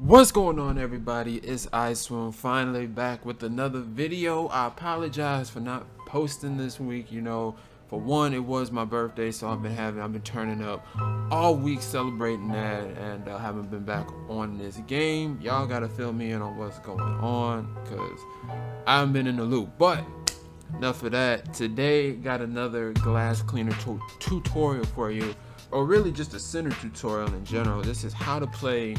What's going on, everybody? It's iSwoon, finally back with another video. I apologize for not posting this week. For one, it was my birthday, so I've been turning up all week celebrating that, and I haven't been back on this game. Y'all gotta fill me in on what's going on, because I haven't been in the loop. But enough of that. Today, got another glass cleaner tutorial for you, or really just a center tutorial in general. This is how to play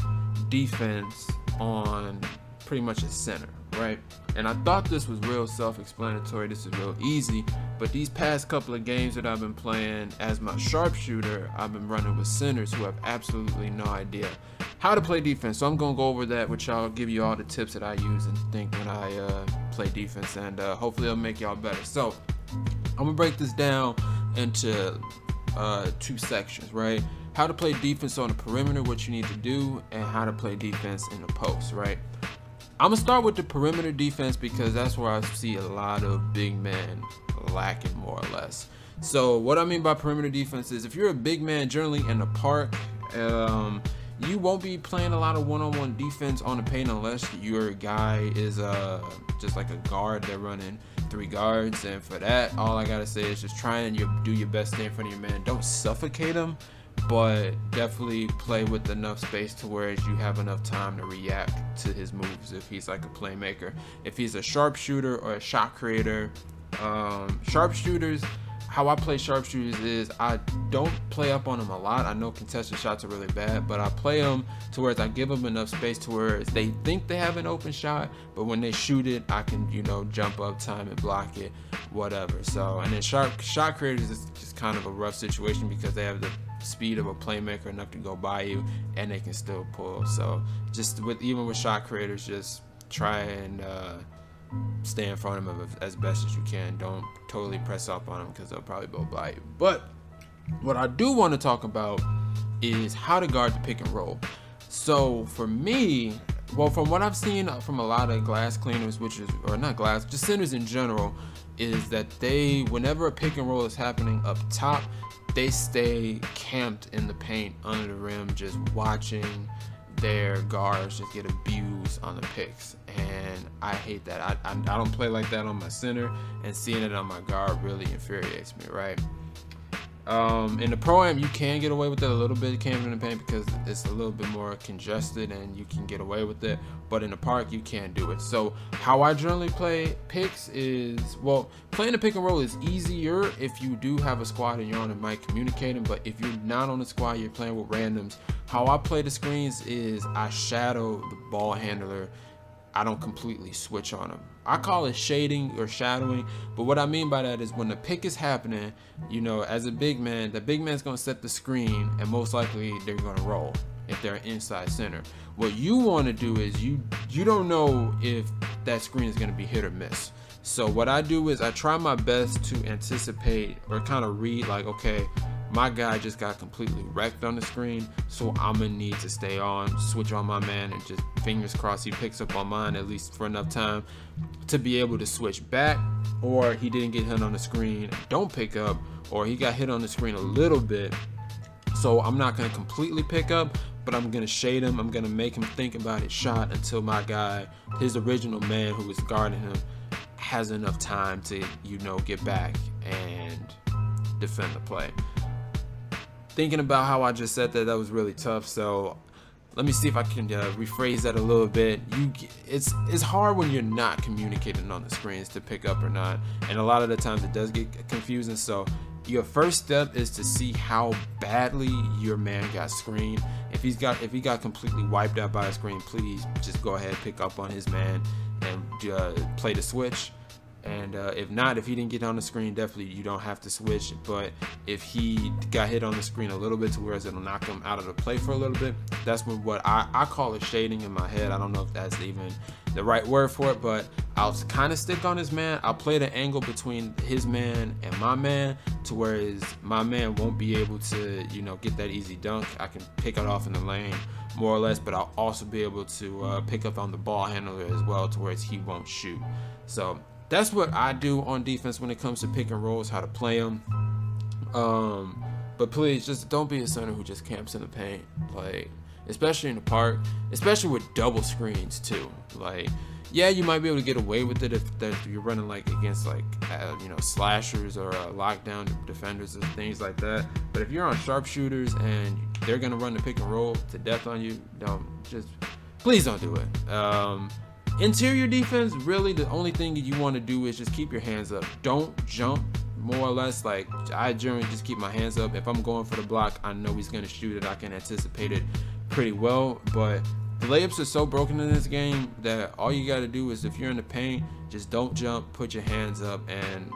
defense on pretty much a center, right? And I thought this was real self-explanatory. This is real easy, but these past couple of games that I've been playing as my sharpshooter, I've been running with centers who have absolutely no idea how to play defense. So I'm gonna go over that with y'all, give you all the tips that I use and think when I play defense, and hopefully it'll make y'all better. So I'm gonna break this down into two sections, right? How to play defense on the perimeter, what you need to do, and how to play defense in the post, right? I'm gonna start with the perimeter defense because that's where I see a lot of big men lacking, more or less. So what I mean by perimeter defense is if you're a big man generally in the park, you won't be playing a lot of one-on-one defense on the paint unless your guy is just like a guard. They're running 3 guards, and for that, all I gotta say is just try and do your best stay in front of your man. Don't suffocate him, but definitely play with enough space to where you have enough time to react to his moves if he's like a playmaker. If he's a sharpshooter or a shot creator, sharpshooters, how I play sharpshooters is I don't play up on them a lot. I know contested shots are really bad, but I play them to where I give them enough space to where they think they have an open shot, but when they shoot it, I can, jump up, time and block it, whatever. So, and then shot creators is just kind of a rough situation because they have the speed of a playmaker enough to go by you, and they can still pull. So just even with shot creators, just try and stay in front of them as best as you can. Don't totally press up on them because they'll probably go by you. But what I do want to talk about is how to guard the pick and roll. So for me, well, from what I've seen from a lot of glass cleaners, or not glass, just centers in general, is that whenever a pick and roll is happening up top, they stay camped in the paint under the rim, just watching their guards just get abused on the picks, and I hate that. I don't play like that on my center, and seeing it on my guard really infuriates me, right? In the pro-am, you can get away with it a little bit, camping in the paint, because it's a little bit more congested and you can get away with it, but in the park you can't do it. So how I generally play picks is, well, playing the pick and roll is easier if you do have a squad and you're on the mic communicating, but if you're not on the squad, you're playing with randoms. How I play the screens is I shadow the ball handler. I don't completely switch on them. I call it shading or shadowing, but what I mean by that is when the pick is happening, as a big man, the big man's gonna set the screen, and most likely they're gonna roll if they're inside center. What you want to do is you don't know if that screen is gonna be hit or miss. So what I do is I try my best to anticipate or kind of read, like, okay, my guy just got completely wrecked on the screen, so I'm gonna need to stay on, switch on my man, and just fingers crossed he picks up on mine at least for enough time to be able to switch back, or he didn't get hit on the screen, don't pick up, or he got hit on the screen a little bit, so I'm not gonna completely pick up, but I'm gonna shade him. I'm gonna make him think about his shot until my guy, his original man who is guarding him, has enough time to, get back and defend the play. Thinking about how I just said that was really tough, so let me see if I can rephrase that a little bit. It's hard when you're not communicating on the screens to pick up or not, and a lot of the times it does get confusing. So your first step is to see how badly your man got screened. If he got completely wiped out by a screen, please just go ahead, pick up on his man and play the switch. And if he didn't get on the screen, definitely you don't have to switch. But if he got hit on the screen a little bit to where it'll knock him out of the play for a little bit, that's what I call it shading in my head. I don't know if that's even the right word for it, but I'll kind of stick on his man. I'll play the angle between his man and my man to where my man won't be able to, get that easy dunk. I can pick it off in the lane more or less, but I'll also be able to pick up on the ball handler as well to where he won't shoot. So that's what I do on defense when it comes to pick and rolls, how to play them. But please, just don't be a center who just camps in the paint. Like, especially in the park, especially with double screens too. Like, yeah, you might be able to get away with it if you're running like against like you know, slashers or lockdown defenders and things like that. But if you're on sharpshooters and they're gonna run the pick and roll to death on you, please don't do it. Interior defense, really the only thing you want to do is just keep your hands up. Don't jump. More or less, like, I generally just keep my hands up. If I'm going for the block, I know he's gonna shoot it. I can anticipate it pretty well. But the layups are so broken in this game that all you got to do is, if you're in the paint, just don't jump, put your hands up, and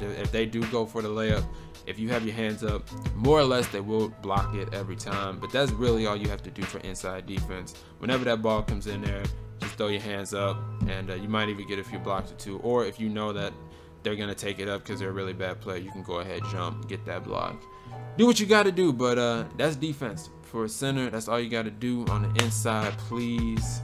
if they do go for the layup, if you have your hands up, more or less they will block it every time. But that's really all you have to do for inside defense. Whenever that ball comes in there, just throw your hands up, and you might even get a few blocks or two. Or if you know that they're gonna take it up because they're a really bad player, you can go ahead, jump, get that block. Do what you got to do. But that's defense. For a center, that's all you got to do on the inside. Please,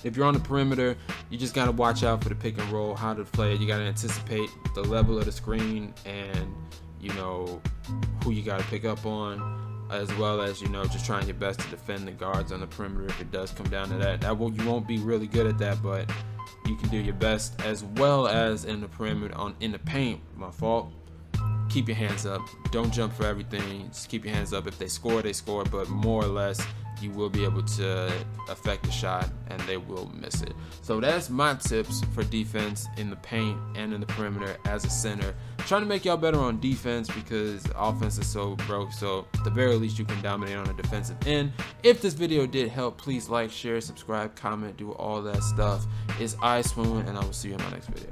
if you're on the perimeter, you just got to watch out for the pick and roll, how to play it. You got to anticipate the level of the screen and, you know, who you got to pick up on, as well as, you know, just trying your best to defend the guards on the perimeter if it does come down to that. You won't be really good at that, but you can do your best, as well as in the perimeter, in the paint. My fault. Keep your hands up. Don't jump for everything. Just keep your hands up. If they score, they score, but more or less you will be able to affect the shot and they will miss it. So that's my tips for defense in the paint and in the perimeter as a center. I'm trying to make y'all better on defense because offense is so broke. So at the very least, you can dominate on the defensive end. If this video did help, please like, share, subscribe, comment, do all that stuff. It's iSwoon, and I will see you in my next video.